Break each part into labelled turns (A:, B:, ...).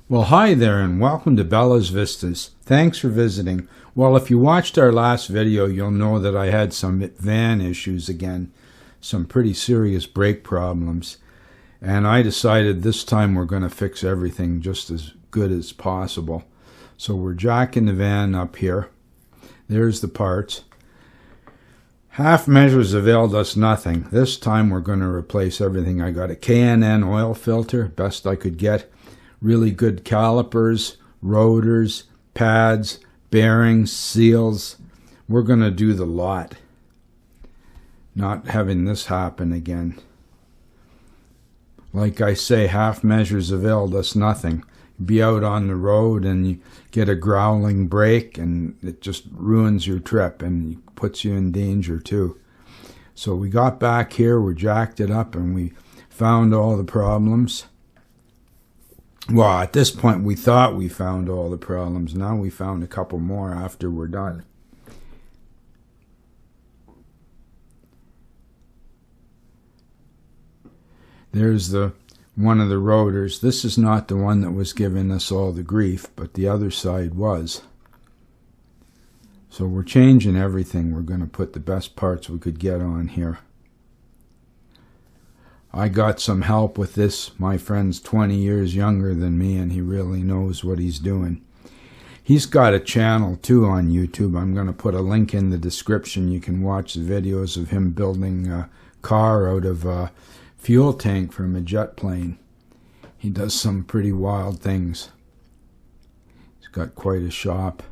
A: Well, hi there and welcome to Bella's Vistas. Thanks for visiting. Well, if you watched our last video, you'll know that I had some van issues again, some pretty serious brake problems. And I decided this time we're going to fix everything just as good as possible. So we're jacking the van up here. There's the parts. Half measures availed us nothing. This time we're going to replace everything. I got a K&N oil filter, best I could get. Really good calipers, rotors, pads, bearings, seals. We're going to do the lot. Not having this happen again. Like I say, half measures availed us nothing. Be out on the road and you get a growling brake and it just ruins your trip and puts you in danger too. So we got back here, we jacked it up and we found all the problems. Well, at this point we thought we found all the problems. Now we found a couple more after we're done. There's one of the rotors. This is not the one that was giving us all the grief, but the other side was. So we're changing everything. We're going to put the best parts we could get on here. I got some help with this. My friend's 20 years younger than me, and he really knows what he's doing. He's got a channel, too, on YouTube. I'm going to put a link in the description. You can watch the videos of him building a car out of a fuel tank from a jet plane. He does some pretty wild things. He's got quite a shop.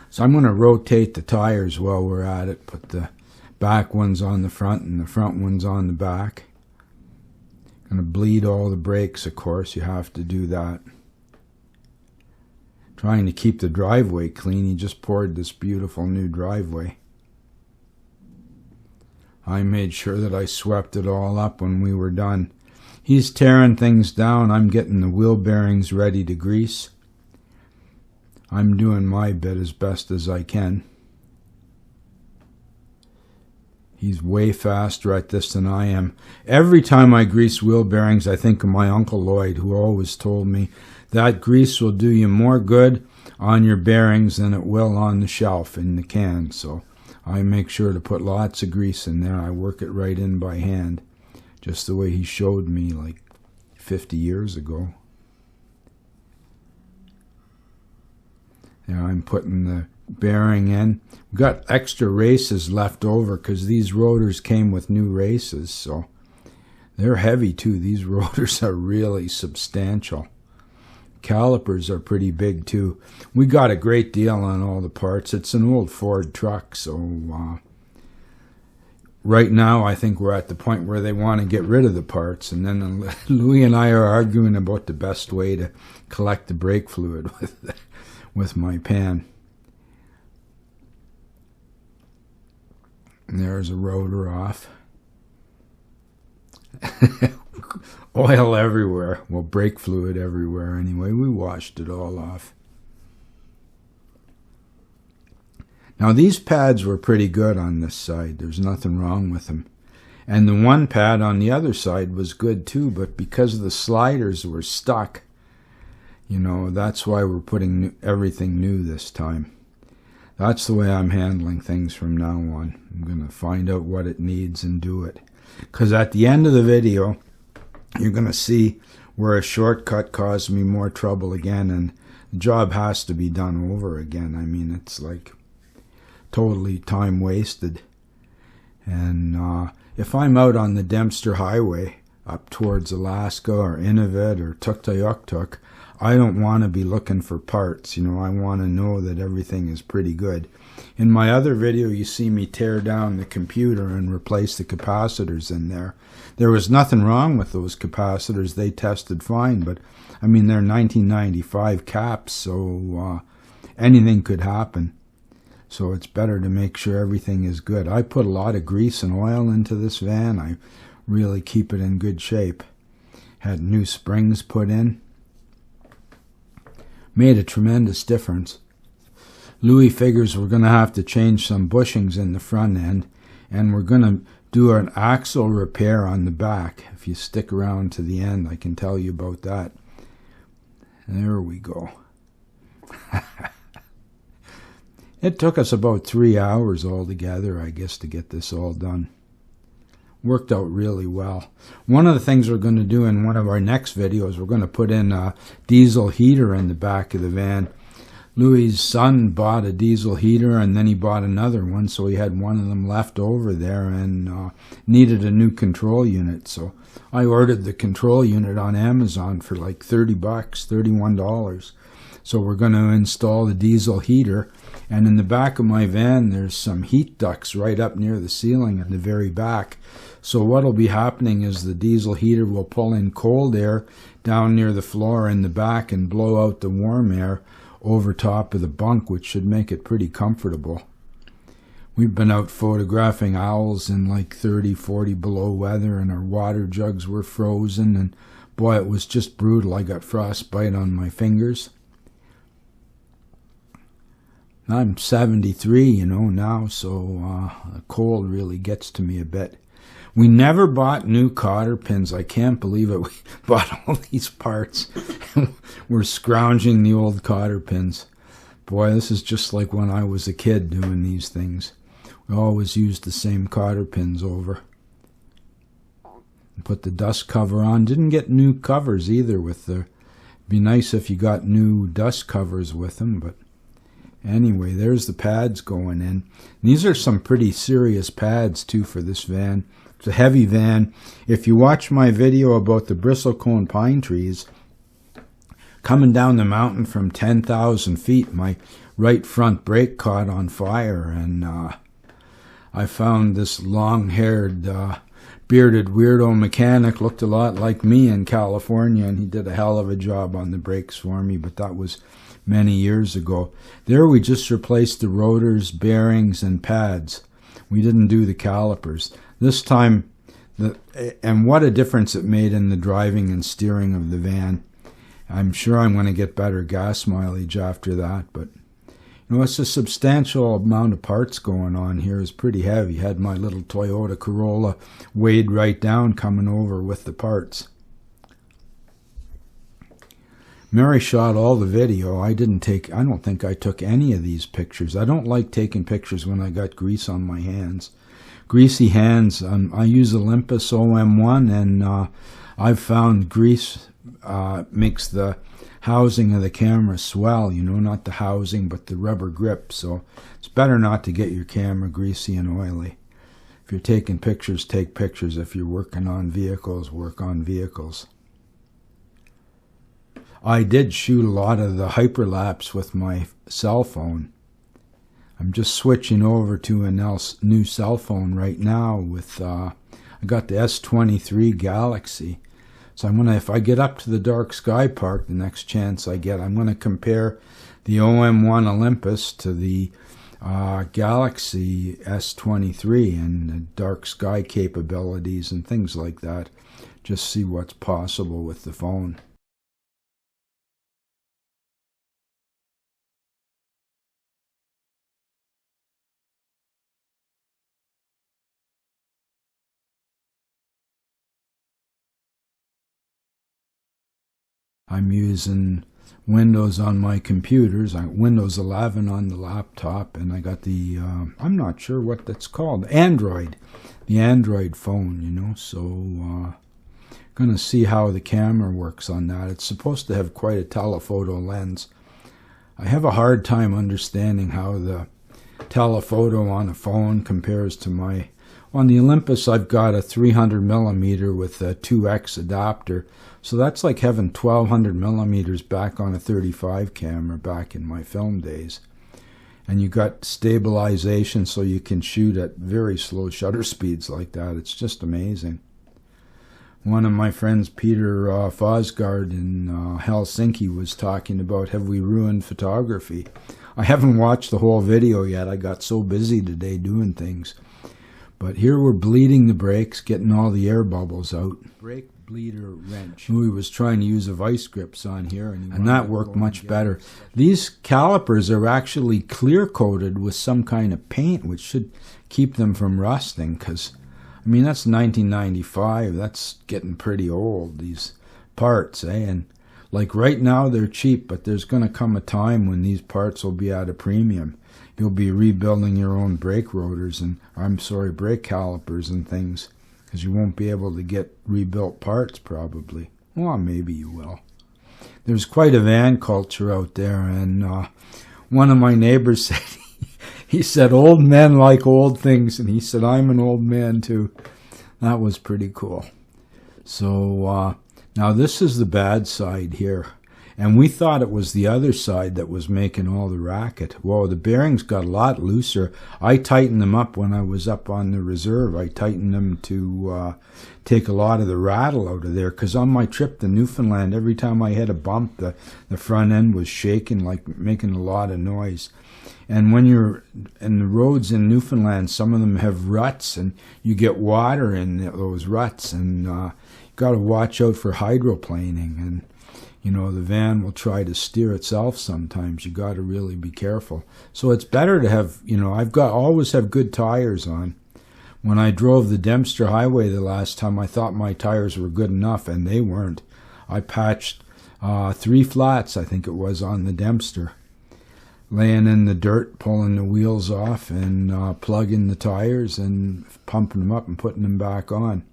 A: So I'm going to rotate the tires while we're at it. Put the back ones on the front and the front ones on the back. Going to bleed all the brakes, of course. You have to do that. Trying to keep the driveway clean. He just poured this beautiful new driveway. I made sure that I swept it all up when we were done. He's tearing things down. I'm getting the wheel bearings ready to grease. I'm doing my bit as best as I can. He's way faster at this than I am. Every time I grease wheel bearings, I think of my Uncle Lloyd, who always told me that grease will do you more good on your bearings than it will on the shelf in the can. So I make sure to put lots of grease in there. I work it right in by hand, just the way he showed me like 50 years ago. Now I'm putting the bearing in. We've got extra races left over because these rotors came with new races, so they're heavy too. These rotors are really substantial. Calipers are pretty big too. We got a great deal on all the parts. It's an old Ford truck, so right now I think we're at the point where they want to get rid of the parts, and then Louis and I are arguing about the best way to collect the brake fluid with my pan. And there's a rotor off. Oil everywhere. Well, brake fluid everywhere anyway. We washed it all off. Now these pads were pretty good on this side. There's nothing wrong with them. And the one pad on the other side was good too, but because the sliders were stuck, you know, that's why we're putting everything new this time. That's the way I'm handling things from now on. I'm going to find out what it needs and do it. Because at the end of the video, you're going to see where a shortcut caused me more trouble again, and the job has to be done over again. I mean, it's like totally time wasted. And if I'm out on the Dempster Highway up towards Alaska or Inuvik or Tuktoyaktuk, I don't want to be looking for parts. You know, I want to know that everything is pretty good. In my other video, you see me tear down the computer and replace the capacitors in there. There was nothing wrong with those capacitors. They tested fine, but I mean, they're 1995 caps, so anything could happen. So it's better to make sure everything is good. I put a lot of grease and oil into this van. I really keep it in good shape. Had new springs put in. Made a tremendous difference. Louis figures we're going to have to change some bushings in the front end, and we're going to do an axle repair on the back. If you stick around to the end, I can tell you about that. There we go. It took us about 3 hours altogether, I guess, to get this all done. Worked out really well. One of the things we're going to do in one of our next videos, we're going to put in a diesel heater in the back of the van. Louis's son bought a diesel heater, and then he bought another one, so he had one of them left over there and needed a new control unit. So I ordered the control unit on Amazon for like $30, $31. So we're going to install the diesel heater, and in the back of my van there's some heat ducts right up near the ceiling in the very back. So what will be happening is the diesel heater will pull in cold air down near the floor in the back and blow out the warm air over top of the bunk, which should make it pretty comfortable. We've been out photographing owls in like 30, 40 below weather, and our water jugs were frozen, and boy, it was just brutal. I got frostbite on my fingers. I'm 73, you know, now, so the cold really gets to me a bit. We never bought new cotter pins. I can't believe it. We bought all these parts. We're scrounging the old cotter pins. Boy, this is just like when I was a kid doing these things. We always used the same cotter pins over. Put the dust cover on. Didn't get new covers either with the... It'd be nice if you got new dust covers with them, but... Anyway, there's the pads going in. These are some pretty serious pads, too, for this van. It's a heavy van. If you watch my video about the bristlecone pine trees, coming down the mountain from 10,000 feet, my right front brake caught on fire, and I found this long-haired, bearded weirdo mechanic, looked a lot like me in California, and he did a hell of a job on the brakes for me, but that was many years ago. There we just replaced the rotors, bearings, and pads. We didn't do the calipers. This time, and what a difference it made in the driving and steering of the van. I'm sure I'm going to get better gas mileage after that, but you know, it's a substantial amount of parts going on here. It's pretty heavy. Had my little Toyota Corolla weighed right down coming over with the parts. Mary shot all the video. I don't think I took any of these pictures. I don't like taking pictures when I got grease on my hands. Greasy hands. I use Olympus OM1, and I've found grease makes the housing of the camera swell, you know, not the housing, but the rubber grip. So it's better not to get your camera greasy and oily. If you're taking pictures, take pictures. If you're working on vehicles, work on vehicles. I did shoot a lot of the hyperlapse with my cell phone. I'm just switching over to a new cell phone right now with, I got the S23 Galaxy. So I'm going to, if I get up to the Dark Sky Park, the next chance I get, I'm going to compare the OM1 Olympus to the Galaxy S23 and the dark sky capabilities and things like that. Just see what's possible with the phone. I'm using Windows on my computers, Windows 11 on the laptop, and I got the, I'm not sure what that's called, Android, the Android phone, you know, so going to see how the camera works on that. It's supposed to have quite a telephoto lens. I have a hard time understanding how the telephoto on a phone compares to my... On the Olympus, I've got a 300 millimeter with a 2x adapter, so that's like having 1200 millimeters back on a 35 camera back in my film days. And you got stabilization, so you can shoot at very slow shutter speeds like that. It's just amazing. One of my friends, Peter Fosgaard in Helsinki, was talking about, have we ruined photography? I haven't watched the whole video yet. I got so busy today doing things. But here we're bleeding the brakes, getting all the air bubbles out. Brake bleeder wrench. Louis was trying to use a vice grips on here, and that worked much better. These calipers are actually clear coated with some kind of paint, which should keep them from rusting, because I I mean, that's 1995. That's getting pretty old, these parts, eh? And like right now, they're cheap, but there's going to come a time when these parts will be at a premium. You'll be rebuilding your own brake rotors and, brake calipers and things, because you won't be able to get rebuilt parts probably. Well, maybe you will. There's quite a van culture out there, and one of my neighbors said, he said, old men like old things, and he said, I'm an old man too. That was pretty cool. So now this is the bad side here, and we thought it was the other side that was making all the racket. Whoa, the bearings got a lot looser. I tightened them up when I was up on the reserve. I tightened them to take a lot of the rattle out of there, because on my trip to Newfoundland, every time I hit a bump, the front end was shaking, like making a lot of noise. And when you're in the roads in Newfoundland, some of them have ruts, and you get water in those ruts, and you got to watch out for hydroplaning. And you know, the van will try to steer itself sometimes. You got to really be careful. So it's better to have, you know, always have good tires on. When I drove the Dempster Highway the last time, I thought my tires were good enough, and they weren't. I patched 3 flats, I think it was, on the Dempster, laying in the dirt, pulling the wheels off, and plugging the tires and pumping them up and putting them back on.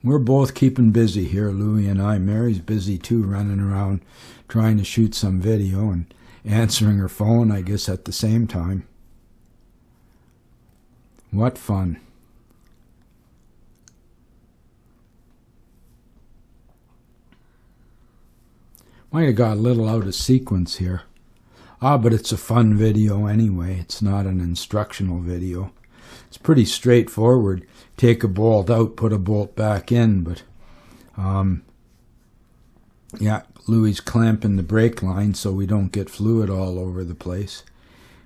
A: We're both keeping busy here, Louie and I. Mary's busy too, running around trying to shoot some video and answering her phone, I guess, at the same time. What fun. Might have got a little out of sequence here. But it's a fun video anyway. It's not an instructional video. It's pretty straightforward. Take a bolt out, put a bolt back in, but yeah, Louie's clamping the brake line so we don't get fluid all over the place,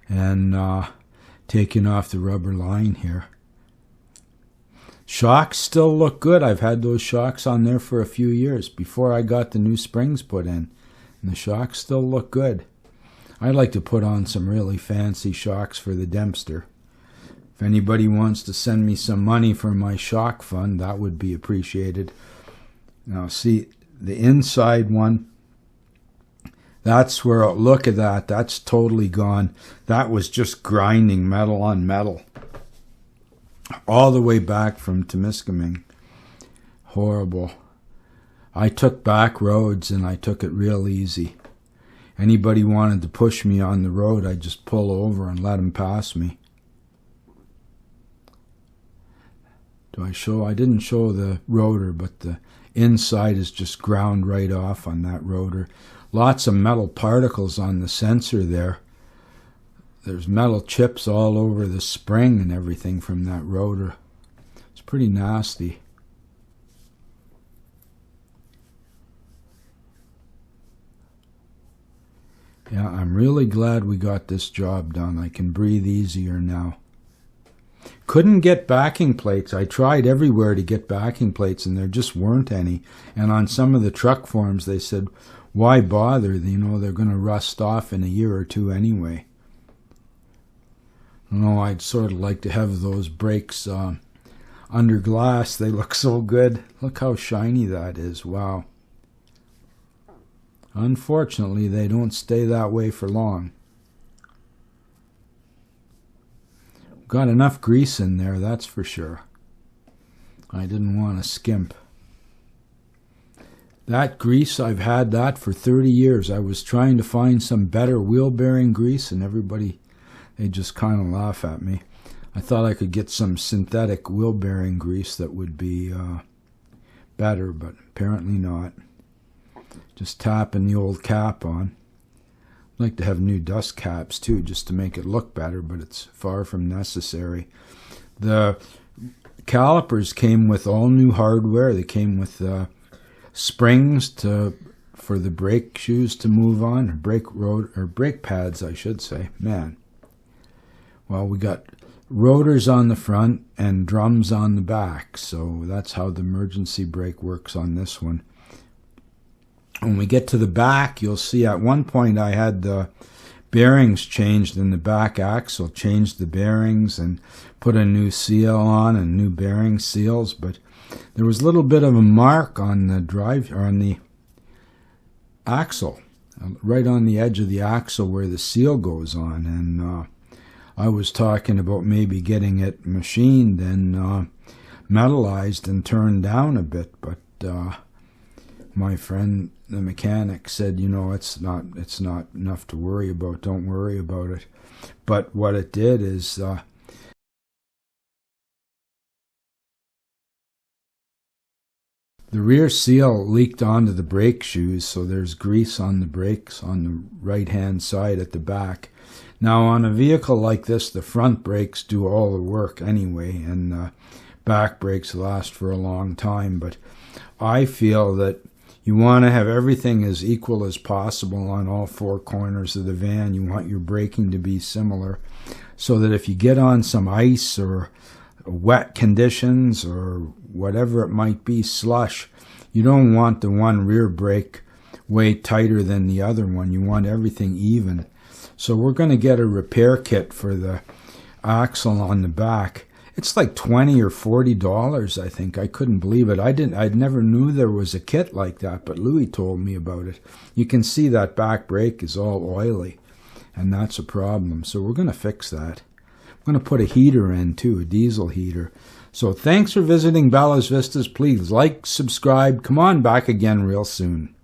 A: and taking off the rubber line here. Shocks still look good. I've had those shocks on there for a few years before I got the new springs put in, and the shocks still look good. I'd like to put on some really fancy shocks for the Dempster. If anybody wants to send me some money for my shock fund, that would be appreciated. Now see, the inside one, that's where, look at that, that's totally gone. That was just grinding metal on metal. All the way back from Temiskaming. Horrible. I took back roads and I took it real easy. Anybody wanted to push me on the road, I'd just pull over and let them pass me. I didn't show the rotor, but the inside is just ground right off on that rotor. Lots of metal particles on the sensor there. There's metal chips all over the spring and everything from that rotor. It's pretty nasty. Yeah, I'm really glad we got this job done. I can breathe easier now. Couldn't get backing plates. I tried everywhere to get backing plates, and there just weren't any. And on some of the truck forums, they said, why bother? You know, they're going to rust off in a year or two anyway. No, I'd sort of like to have those brakes under glass. They look so good. Look how shiny that is. Wow. Unfortunately, they don't stay that way for long. Got enough grease in there, that's for sure. I didn't want to skimp. That grease, I've had that for 30 years. I was trying to find some better wheel bearing grease, and everybody, they just kind of laugh at me. I thought I could get some synthetic wheel bearing grease that would be better, but apparently not. Just tapping the old cap on. I'd like to have new dust caps too, just to make it look better, but it's far from necessary. The calipers came with all new hardware. They came with springs for the brake shoes to move on, or brake pads, I should say. Man, well, we got rotors on the front and drums on the back, so that's how the emergency brake works on this one. When we get to the back, you'll see at one point I had the bearings changed in the back axle, changed the bearings and put a new seal on and new bearing seals, but there was a little bit of a mark on the axle, right on the edge of the axle where the seal goes on, and I was talking about maybe getting it machined and metallized and turned down a bit, but my friend the mechanic said, it's not enough to worry about, don't worry about it. But what it did is the rear seal leaked onto the brake shoes, so there's grease on the brakes on the right-hand side at the back. Now, on a vehicle like this, the front brakes do all the work anyway, and back brakes last for a long time, but I feel that you want to have everything as equal as possible on all four corners of the van. You want your braking to be similar, so that if you get on some ice or wet conditions or whatever it might be, slush, you don't want the one rear brake way tighter than the other one. You want everything even. So we're going to get a repair kit for the axle on the back. It's like $20 or $40, I think. I couldn't believe it. I never knew there was a kit like that, but Louis told me about it. You can see that back brake is all oily, and that's a problem. So we're going to fix that. I'm going to put a heater in too, a diesel heater. So thanks for visiting Bellas Vistas. Please like, subscribe. Come on back again real soon.